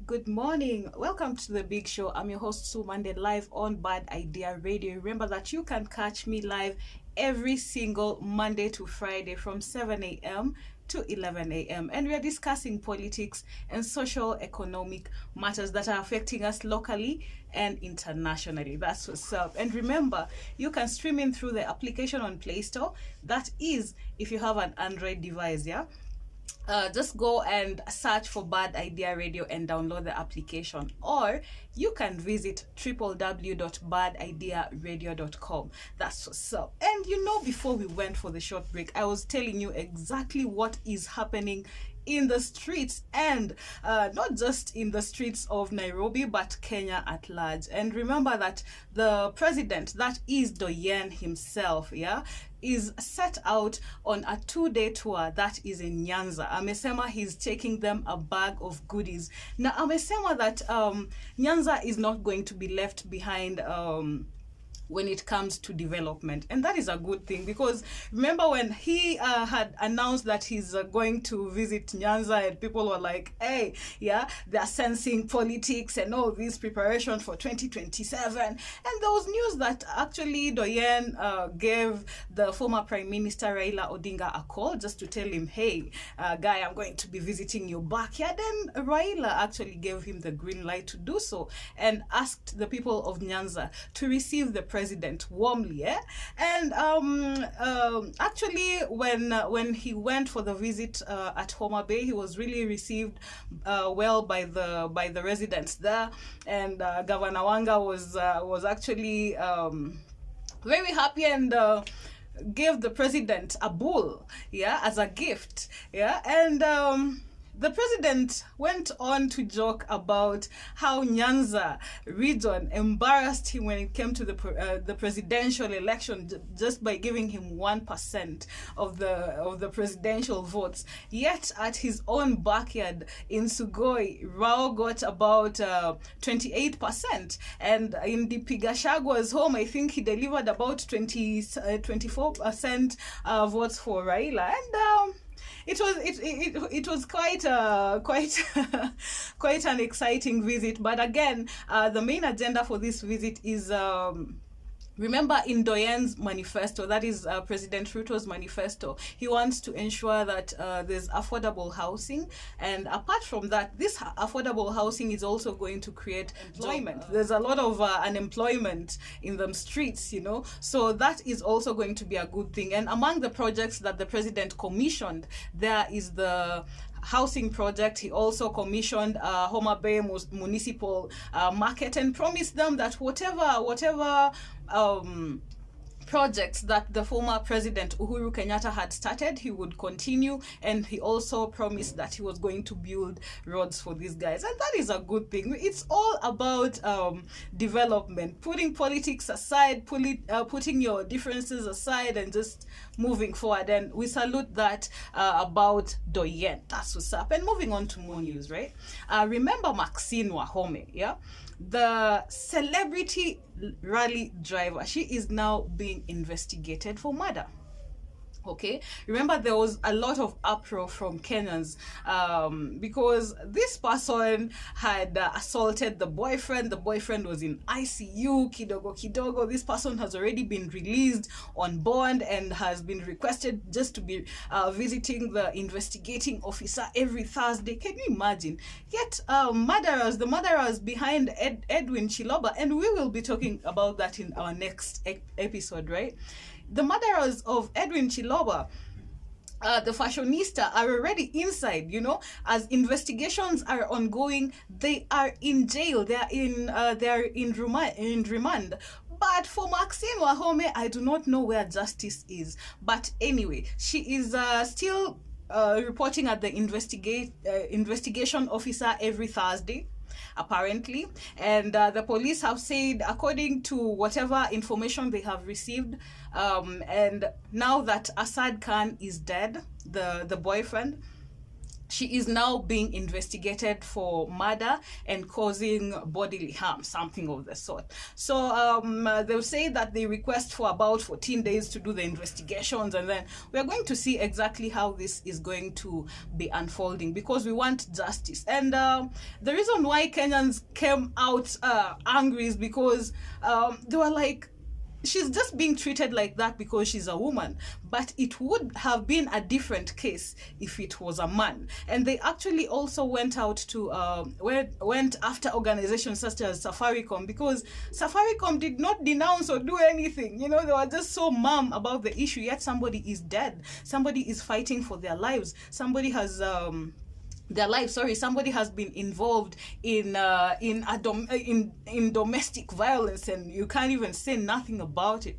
Good morning. Welcome to the big show. I'm your host, Sue Monday, live on Bad Idea Radio. Remember that you can catch me live every single Monday to Friday from 7 a.m. to 11 a.m. And we are discussing politics and social economic matters that are affecting us locally and internationally. That's what's up. And remember, you can stream in through the application on Play Store. That is, if you have an Android device, yeah? Just go and search for Bad Idea Radio and download the application, or you can visit www.badidearadio.com. That's what's up. And before we went for the short break, I was telling you exactly what is happening in the streets, and not just in the streets of Nairobi, but Kenya at large. And remember that the president, that is Doyen himself, is set out on a 2-day tour that is in Nyanza. Amesema he's taking them a bag of goodies. Now, amesema that Nyanza is not going to be left behind when it comes to development, and that is a good thing, because remember when he had announced that he's going to visit Nyanza, and people were like, hey, they're sensing politics and all this preparation for 2027. And there was news that actually Doyen gave the former Prime Minister Raila Odinga a call just to tell him, hey, guy, I'm going to be visiting your backyard. And Raila actually gave him the green light to do so and asked the people of Nyanza to receive the president warmly, and actually when he went for the visit at Homa Bay, he was really received well by the residents there, and Governor Wanga was actually very happy and gave the president a bull as a gift, and the president went on to joke about how Nyanza region embarrassed him when it came to the presidential election just by giving him 1% of the presidential votes. Yet at his own backyard in Sugoi, Rao got about 28%, and in the Gachagwa's home, I think he delivered about 24% votes for Raila, and it was quite quite an exciting visit. But again, the main agenda for this visit is remember, in Doyen's manifesto, that is President Ruto's manifesto, he wants to ensure that there's affordable housing. And apart from that, this affordable housing is also going to create employment. There's a lot of unemployment in the streets, so that is also going to be a good thing. And among the projects that the president commissioned, there is the housing project. He also commissioned Homa Bay Municipal Market and promised them that whatever projects that the former president Uhuru Kenyatta had started, he would continue. And he also promised that he was going to build roads for these guys, and that is a good thing. It's all about development, putting politics aside, putting your differences aside, and just moving forward. And we salute that about Doyen. That's what's up. And moving on to more news, right? Remember Maxine Wahome, the celebrity rally driver. She is now being investigated for murder. Okay, remember there was a lot of uproar from Kenyans because this person had assaulted the boyfriend. The boyfriend was in ICU, kidogo. This person has already been released on bond and has been requested just to be visiting the investigating officer every Thursday. Can you imagine? Yet the murderers behind Edwin Chiloba, and we will be talking about that in our next episode, right? The murderers of Edwin Chiloba, the fashionista, are already inside, as investigations are ongoing. They are in jail. They are in remand. But for Maxine Wahome, I do not know where justice is. But anyway, she is still reporting at the investigation officer every Thursday, apparently. And the police have said, according to whatever information they have received, and now that Asad Khan is dead, the boyfriend, she is now being investigated for murder and causing bodily harm, something of the sort. So they'll say that they request for about 14 days to do the investigations, and then we're going to see exactly how this is going to be unfolding, because we want justice. And the reason why Kenyans came out angry is because they were like, she's just being treated like that because she's a woman, but it would have been a different case if it was a man. And they actually also went out to went after organizations such as Safaricom, because Safaricom did not denounce or do anything. You know, they were just so mum about the issue, yet somebody is dead, somebody is fighting for their lives, somebody has somebody has been involved in domestic violence, and you can't even say nothing about it.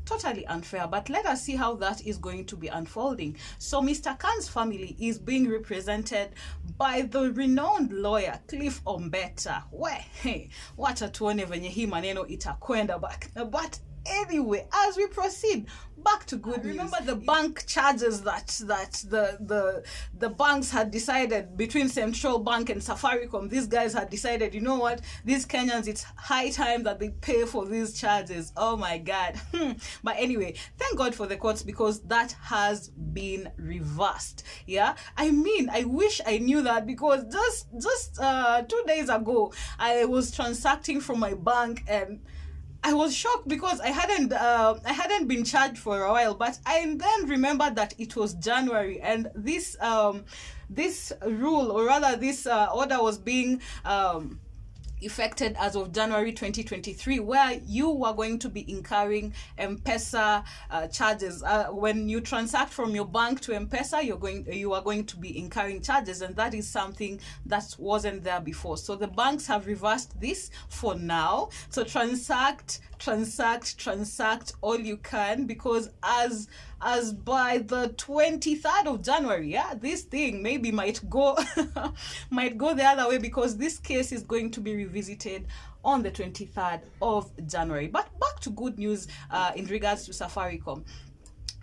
Totally unfair. But let us see how that is going to be unfolding. So Mr. Khan's family is being represented by the renowned lawyer Cliff Ombeta. Wacha tuone venye hii maneno itakwenda back. But anyway, as we proceed, back to good news. Remember the bank charges that the banks had decided, between Central Bank and Safaricom, these guys had decided, you know what, these Kenyans, it's high time that they pay for these charges. Oh my God. But anyway, thank God for the courts, because that has been reversed. Yeah, I mean, I wish I knew that, because just 2 days ago I was transacting from my bank, and I was shocked because I hadn't been charged for a while, but I then remembered that it was January, and this rule, or rather this order, was being effected as of January 2023, where you were going to be incurring M-Pesa charges. When you transact from your bank to M-Pesa, you are going to be incurring charges, and that is something that wasn't there before. So the banks have reversed this for now. So transact all you can, because as by the 23rd of January, yeah, this thing maybe might go the other way, because this case is going to be revisited on the 23rd of January. But back to good news in regards to Safaricom.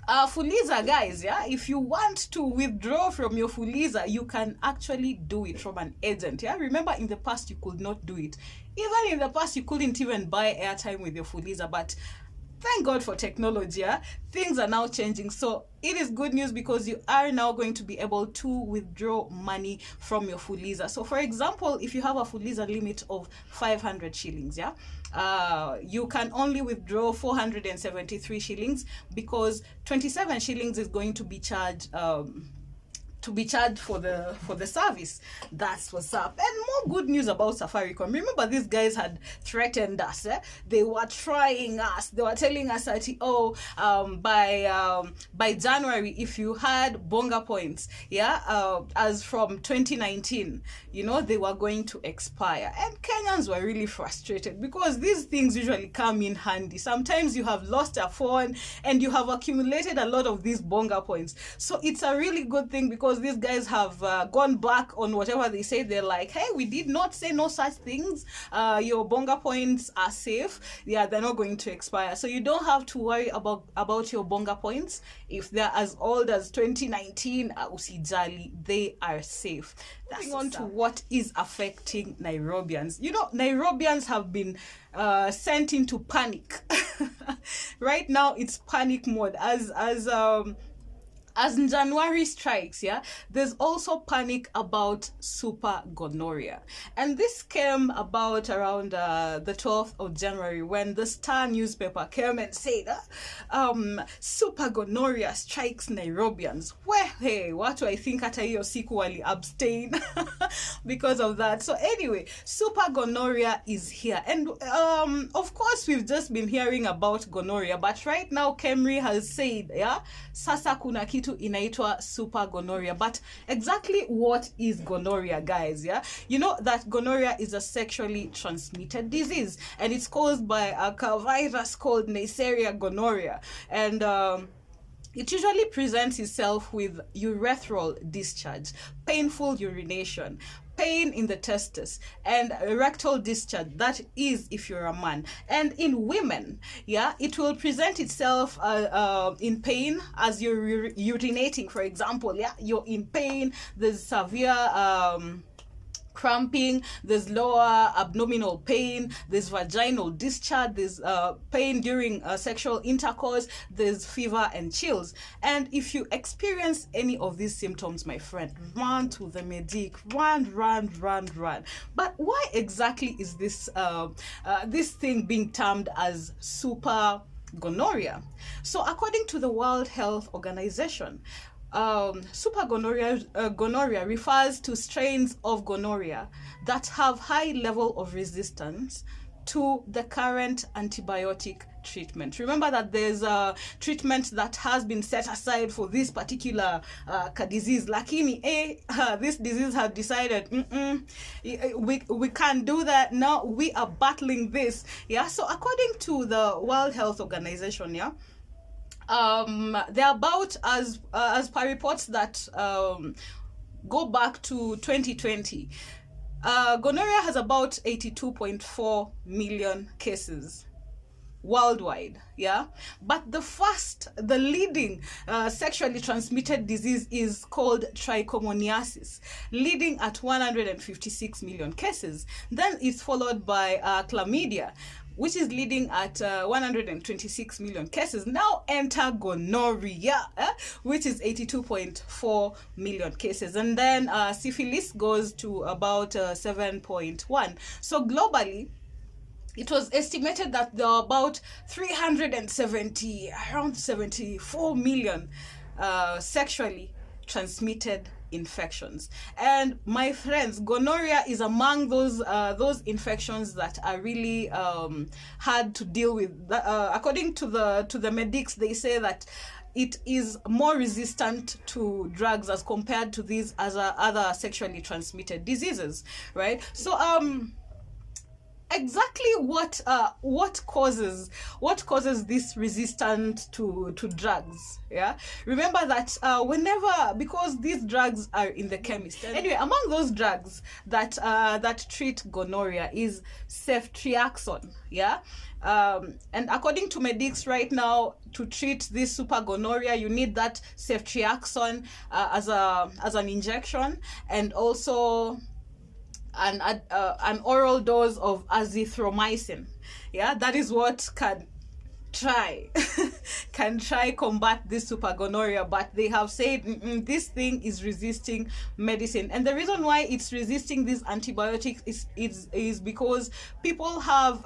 Fuliza, guys, yeah, if you want to withdraw from your Fuliza, you can actually do it from an agent. Yeah, remember, in the past you could not do it. Even in the past you couldn't even buy airtime with your Fuliza, but thank God for technology. Yeah? Things are now changing. So it is good news, because you are now going to be able to withdraw money from your Fuliza. So for example, if you have a Fuliza limit of 500 shillings, yeah, you can only withdraw 473 shillings, because 27 shillings is going to be charged for the service. That's what's up. And more good news about Safaricom. Remember, these guys had threatened us. They were trying us. They were telling us that, by January, if you had bonga points, yeah, as from 2019, you know, they were going to expire. And Kenyans were really frustrated, because these things usually come in handy. Sometimes you have lost a phone and you have accumulated a lot of these bonga points. So it's a really good thing, because these guys have gone back on whatever they say. They're like, hey, we did not say no such things. Your bonga points are safe. Yeah, they're not going to expire. So you don't have to worry about your bonga points. If they're as old as 2019, usijali, they are safe. Moving on to what is affecting Nairobians. You know, Nairobians have been sent into panic. Right now, it's panic mode. As January strikes, yeah, there's also panic about super gonorrhea. And this came about around the 12th of January, when the Star newspaper came and said, super gonorrhea strikes Nairobians. Well, hey, what do I think hata hiyo siku wali abstain because of that. So anyway, super gonorrhea is here. And of course, we've just been hearing about gonorrhea, but right now Kemri has said, yeah, sasa kuna kitu inaitwa super gonorrhea. But exactly what is gonorrhea, guys? Yeah, you know that gonorrhea is a sexually transmitted disease, and it's caused by a virus called Neisseria gonorrhea. And it usually presents itself with urethral discharge, painful urination, pain in the testes, and rectal discharge. That is if you're a man. And in women, yeah, it will present itself in pain as you're urinating, for example. Yeah, you're in pain. There's severe cramping, there's lower abdominal pain, there's vaginal discharge, there's pain during sexual intercourse, there's fever and chills. And if you experience any of these symptoms, my friend, run to the medic, run. But why exactly is this this thing being termed as super gonorrhea? So according to the World Health Organization, super gonorrhea refers to strains of gonorrhea that have high level of resistance to the current antibiotic treatment. Remember that there's a treatment that has been set aside for this particular disease. Lakini, this disease have decided, we can't do that. Now we are battling this. Yeah. So according to the World Health Organization, yeah, they're about, as per reports that go back to 2020, gonorrhea has about 82.4 million cases worldwide. Yeah, but the leading sexually transmitted disease is called trichomoniasis, leading at 156 million cases. Then it's followed by chlamydia, which is leading at 126 million cases. Now enter gonorrhea, which is 82.4 million cases. And then syphilis goes to about 7.1. So globally, it was estimated that there are about 74 million sexually transmitted infections. And my friends, gonorrhea is among those infections that are really hard to deal with. According to the medics, they say that it is more resistant to drugs as compared to these other sexually transmitted diseases, right? So exactly what causes this resistance to drugs? Yeah, remember that because these drugs are in the chemist. Anyway, among those drugs that treat gonorrhea is ceftriaxone. Yeah. And according to medics right now, to treat this super gonorrhea, you need that ceftriaxone as an injection, and also an oral dose of azithromycin. Yeah, that is what can try combat this super gonorrhea. But they have said this thing is resisting medicine, and the reason why it's resisting these antibiotics is because people have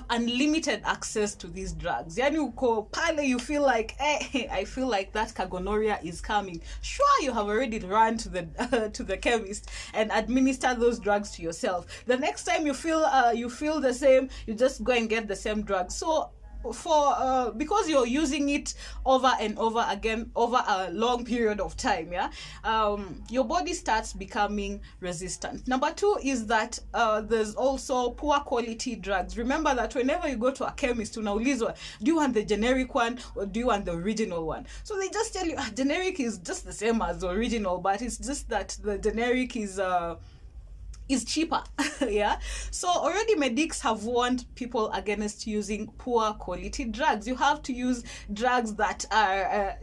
unlimited access to these drugs. Yani uko pale, you feel like, I feel like that gonorrhea is coming. Sure, you have already run to the chemist and administer those drugs to yourself. The next time you feel the same, you just go and get the same drug. So because you're using it over and over again over a long period of time, yeah, your body starts becoming resistant. Number two is that there's also poor quality drugs. Remember that whenever you go to a chemist, unaulizwa, do you want the generic one or do you want the original one? So they just tell you generic is just the same as the original, but it's just that the generic is cheaper. Yeah, so already medics have warned people against using poor quality drugs. You have to use drugs that are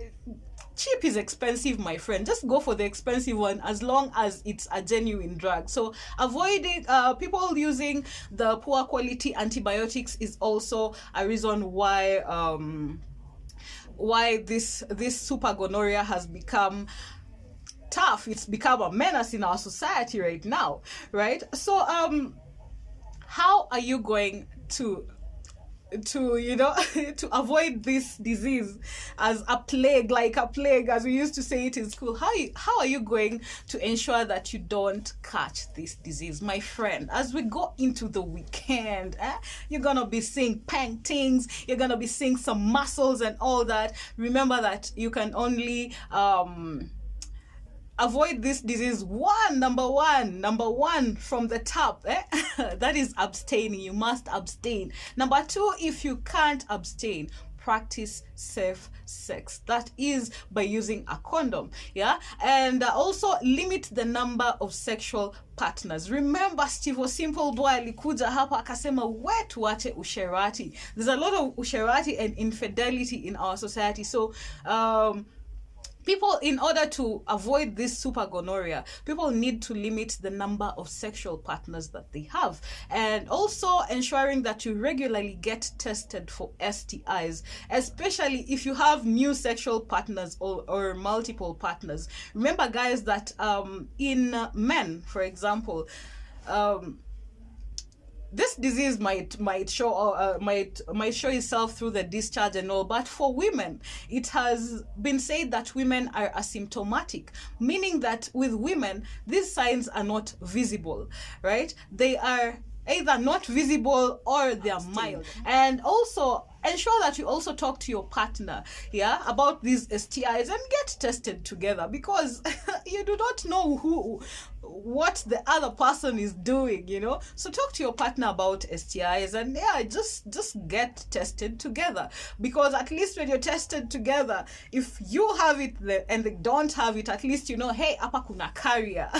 cheap is expensive, my friend. Just go for the expensive one as long as it's a genuine drug. So avoiding people using the poor quality antibiotics is also a reason why this super gonorrhea has become tough. It's become a menace in our society right now, right? So how are you going to to avoid this disease as a plague, as we used to say it in school? How are you going to ensure that you don't catch this disease, my friend? As we go into the weekend, you're gonna be seeing paintings, you're gonna be seeing some muscles and all that. Remember that you can only avoid this disease number one from the top, that is abstaining. You must abstain. Number two, if you can't abstain, practice safe sex. That is by using a condom. Yeah, and also limit the number of sexual partners. Remember, Steve Simple Boy alikuja hapa akasema we tuache usherati. There's a lot of usherati and infidelity in our society. So people, in order to avoid this super gonorrhea, people need to limit the number of sexual partners that they have, and also ensuring that you regularly get tested for STIs, especially if you have new sexual partners or multiple partners. Remember, guys, that in men, for example, this disease might show itself through the discharge and all, but for women, it has been said that women are asymptomatic, meaning that with women, these signs are not visible, right? They are either not visible or they are mild. And also ensure that you also talk to your partner, yeah, about these STIs and get tested together, because you do not know what the other person is doing, you know. So talk to your partner about STIs, and yeah, just get tested together, because at least when you're tested together, if you have it and they don't have it, at least you know, hey, hapa kuna carrier.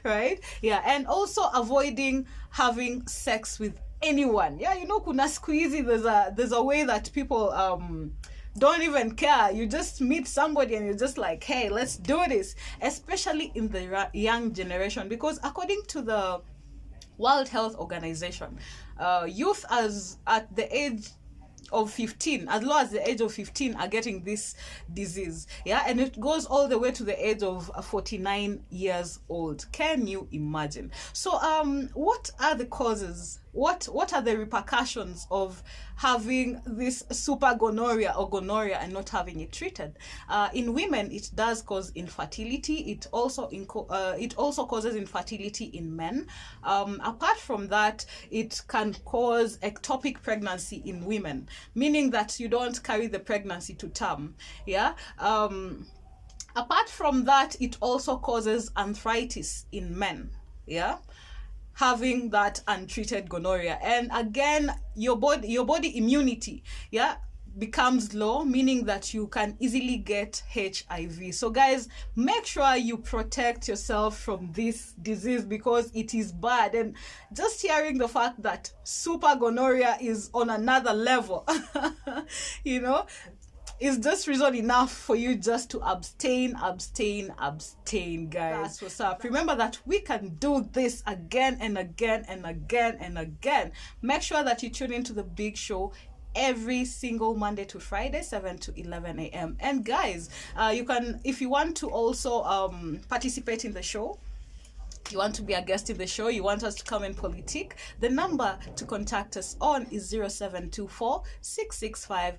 Right? Yeah. And also avoiding having sex with anyone. Yeah, you know, kuna siku hizi there's a way that people don't even care. You just meet somebody and you're just like, hey, let's do this, especially in the young generation, because according to the World Health Organization, youth at the age of 15, as low as the age of 15, are getting this disease. Yeah, and it goes all the way to the age of 49 years old. Can you imagine? So what are the causes? What are the repercussions of having this super gonorrhea or gonorrhea and not having it treated? In women, it does cause infertility. It also causes infertility in men. Apart from that, it can cause ectopic pregnancy in women, meaning that you don't carry the pregnancy to term. Yeah. Apart from that, it also causes arthritis in men. Yeah, having that untreated gonorrhea. And again, your body immunity, yeah, becomes low, meaning that you can easily get HIV. So guys, make sure you protect yourself from this disease, because it is bad. And just hearing the fact that super gonorrhea is on another level, you know, is just reason enough for you just to abstain, guys. That's what's up. Remember that we can do this again and again and again and again. Make sure that you tune into the big show every single Monday to Friday, 7 to 11 a.m. And guys, you can, if you want to also participate in the show, you want to be a guest in the show, you want us to come and politique, the number to contact us on is 0724 665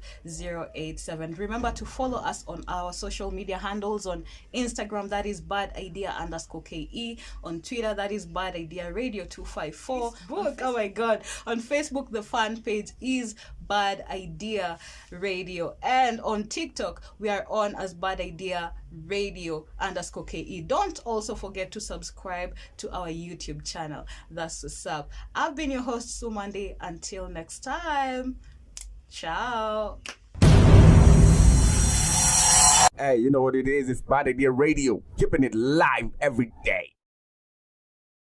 087. Remember to follow us on our social media handles. On Instagram, that is badidea_ke. On Twitter, that is badidea_radio254. Oh my god. On Facebook, the fan page is Bad Idea Radio, and on TikTok we are on as Bad Idea Radio_ke. Don't also forget to subscribe to our YouTube channel. That's what's up. I've been your host, Sumande. Until next time, ciao. Hey, you know what it is? It's Bad Idea Radio, keeping it live every day.